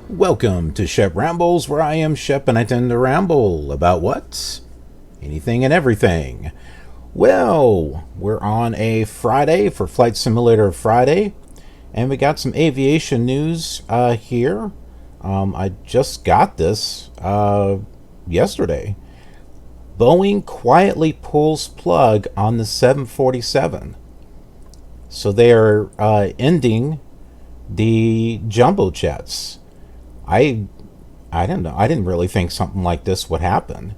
Welcome to Shep Rambles, where I am Shep and I tend to ramble about what? Anything and everything. Well, we're on a Friday for Flight Simulator Friday, and we got some aviation news here. I just got this yesterday. Boeing quietly pulls plug on the 747. So they are ending the jumbo jets. I don't know. I didn't really think something like this would happen.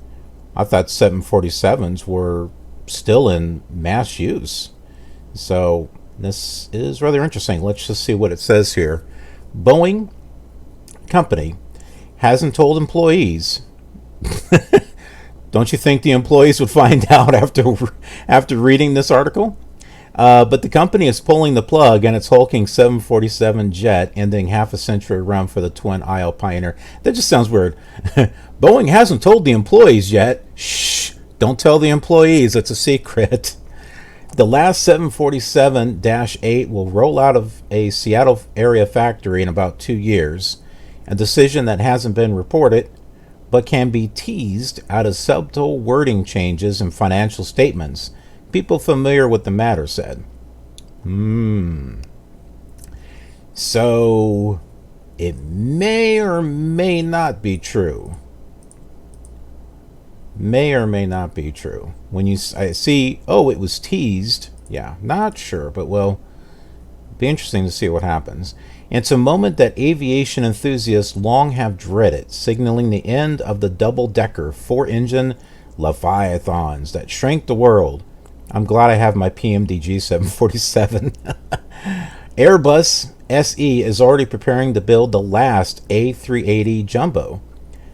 I thought 747s were still in mass use. So this is rather interesting. Let's just see what it says here. Boeing company hasn't told employees. Don't you think the employees would find out after reading this article? But the company is pulling the plug on its hulking 747 jet, ending half a century run for the twin aisle Pioneer. That just sounds weird. Boeing hasn't told the employees yet. Shh, don't tell the employees. It's a secret. The last 747-8 will roll out of a Seattle area factory in about 2 years, a decision that hasn't been reported, but can be teased out of subtle wording changes in financial statements. People familiar with the matter said. So it may or may not be true. May or may not be true. When I see, it was teased. Yeah, not sure, but well, be interesting to see what happens. It's a moment that aviation enthusiasts long have dreaded, signaling the end of the double-decker, four-engine Leviathans that shrank the world. I'm glad I have my PMDG 747. Airbus SE is already preparing to build the last A380 Jumbo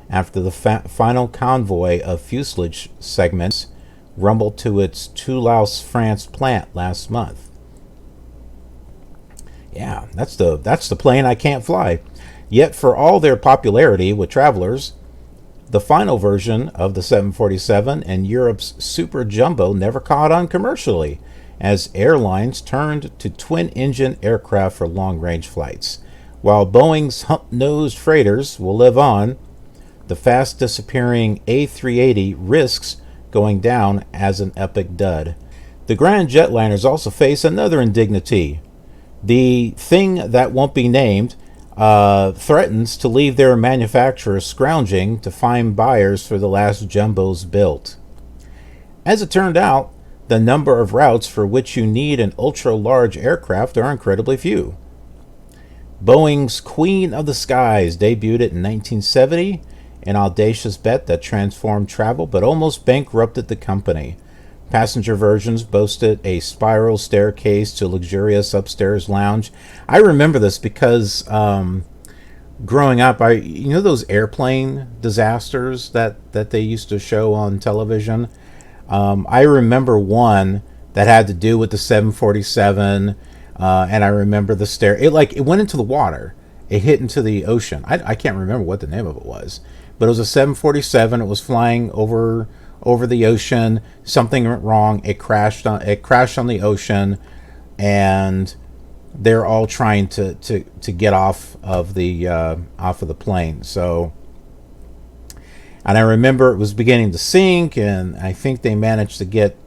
after the final convoy of fuselage segments rumbled to its Toulouse, France plant last month. Yeah, that's the plane I can't fly. Yet for all their popularity with travelers, the final version of the 747 and Europe's Super Jumbo never caught on commercially, as airlines turned to twin-engine aircraft for long-range flights. While Boeing's hump-nosed freighters will live on, the fast-disappearing A380 risks going down as an epic dud. The Grand Jetliners also face another indignity. The thing that won't be named threatens to leave their manufacturers scrounging to find buyers for the last jumbos built. As it turned out, the number of routes for which you need an ultra-large aircraft are incredibly few. Boeing's Queen of the Skies debuted in 1970, an audacious bet that transformed travel but almost bankrupted the company. Passenger versions boasted a spiral staircase to luxurious upstairs lounge. I remember this because growing up, those airplane disasters that they used to show on television. I remember one that had to do with the 747, and I remember the stair. It went into the water. It hit into the ocean. I can't remember what the name of it was, but it was a 747. It was flying over the ocean. Something went wrong. It crashed on the ocean, and they're all trying to get off of the plane. So, and I remember it was beginning to sink, and I think they managed to get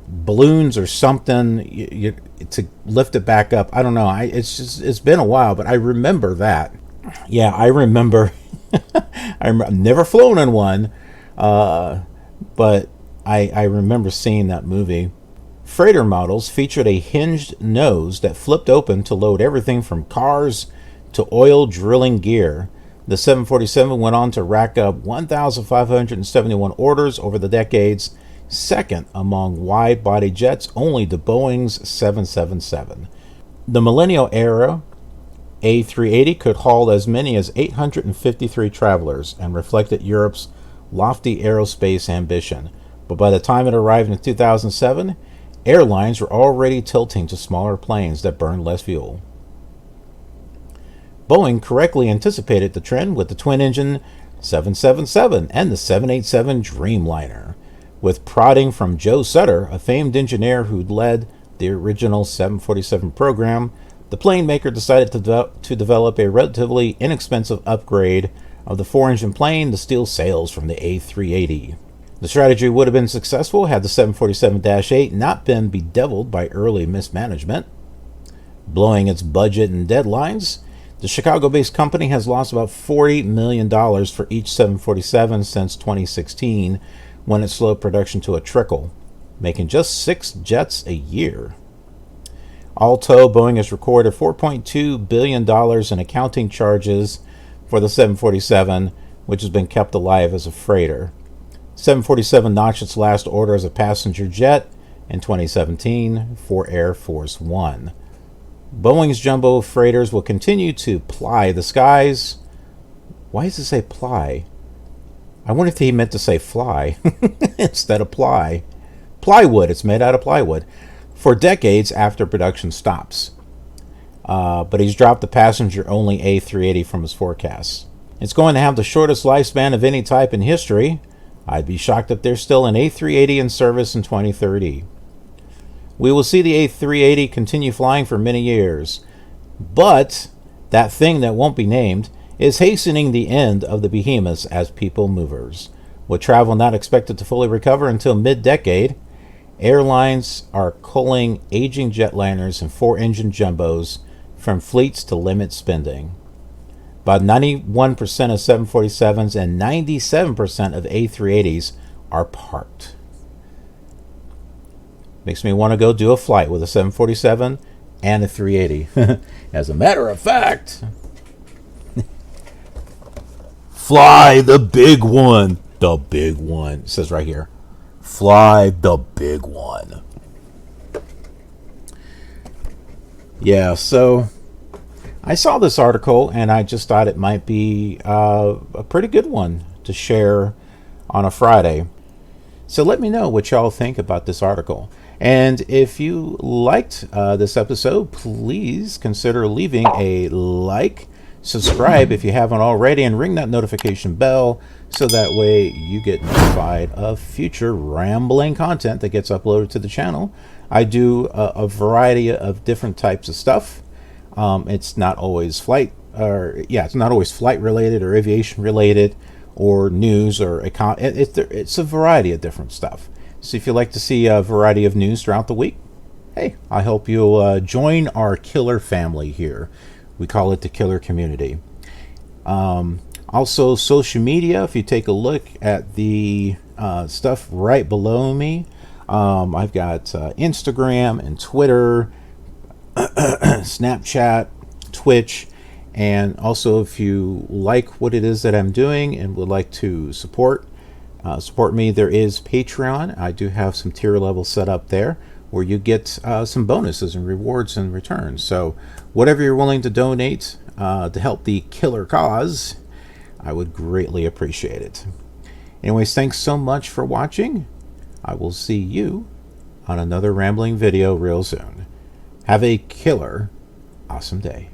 balloons or something to lift it back up. I don't know. It's been a while, but I remember that. Yeah, I remember. I've never flown in one. But I remember seeing that movie. Freighter models featured a hinged nose that flipped open to load everything from cars to oil drilling gear. The 747 went on to rack up 1,571 orders over the decades, second among wide-body jets only to Boeing's 777. The millennial era A380 could haul as many as 853 travelers and reflected Europe's lofty aerospace ambition. But by the time it arrived in 2007, airlines were already tilting to smaller planes that burned less fuel. Boeing correctly anticipated the trend with the twin-engine 777 and the 787 Dreamliner, with prodding from Joe Sutter, a famed engineer who led the original 747 program. The plane maker decided to develop a relatively inexpensive upgrade of the four-engine plane to steal sales from the A380. The strategy would have been successful had the 747-8 not been bedeviled by early mismanagement. Blowing its budget and deadlines, the Chicago-based company has lost about $40 million for each 747 since 2016, when it slowed production to a trickle, making just 6 jets a year. All told, Boeing has recorded $4.2 billion in accounting charges for the 747, which has been kept alive as a freighter. 747 notched its last order as a passenger jet in 2017 for Air Force One. Boeing's jumbo freighters will continue to ply the skies. Why does it say ply? I wonder if he meant to say fly instead of ply. Plywood, it's made out of plywood. For decades after production stops. But he's dropped the passenger-only A380 from his forecasts. It's going to have the shortest lifespan of any type in history. I'd be shocked if there's still an A380 in service in 2030. We will see the A380 continue flying for many years. But that thing that won't be named is hastening the end of the behemoths as people movers. With travel not expected to fully recover until mid-decade, airlines are culling aging jetliners and four-engine jumbos from fleets to limit spending. About 91% of 747s and 97% of A380s are parked. Makes me want to go do a flight with a 747 and a 380. As a matter of fact, fly the big one. The big one. It says right here. Fly the big one. Yeah, so I saw this article and I just thought it might be a pretty good one to share on a Friday. So let me know what y'all think about this article. And if you liked this episode, please consider leaving a like, subscribe if you haven't already, and ring that notification bell so that way you get notified of future rambling content that gets uploaded to the channel. I do a variety of different types of stuff. It's not always it's not always flight related or aviation related or news or it's a variety of different stuff. So if you'd like to see a variety of news throughout the week, hey, I hope you'll join our killer family here. We call it the killer community. Also, social media, if you take a look at the stuff right below me, I've got Instagram and Twitter, Snapchat, Twitch, and also if you like what it is that I'm doing and would like to support me, there is Patreon. I do have some tier levels set up there where you get some bonuses and rewards in return. So whatever you're willing to donate to help the killer cause, I would greatly appreciate it. Anyways, thanks so much for watching. I will see you on another rambling video real soon. Have a killer awesome day.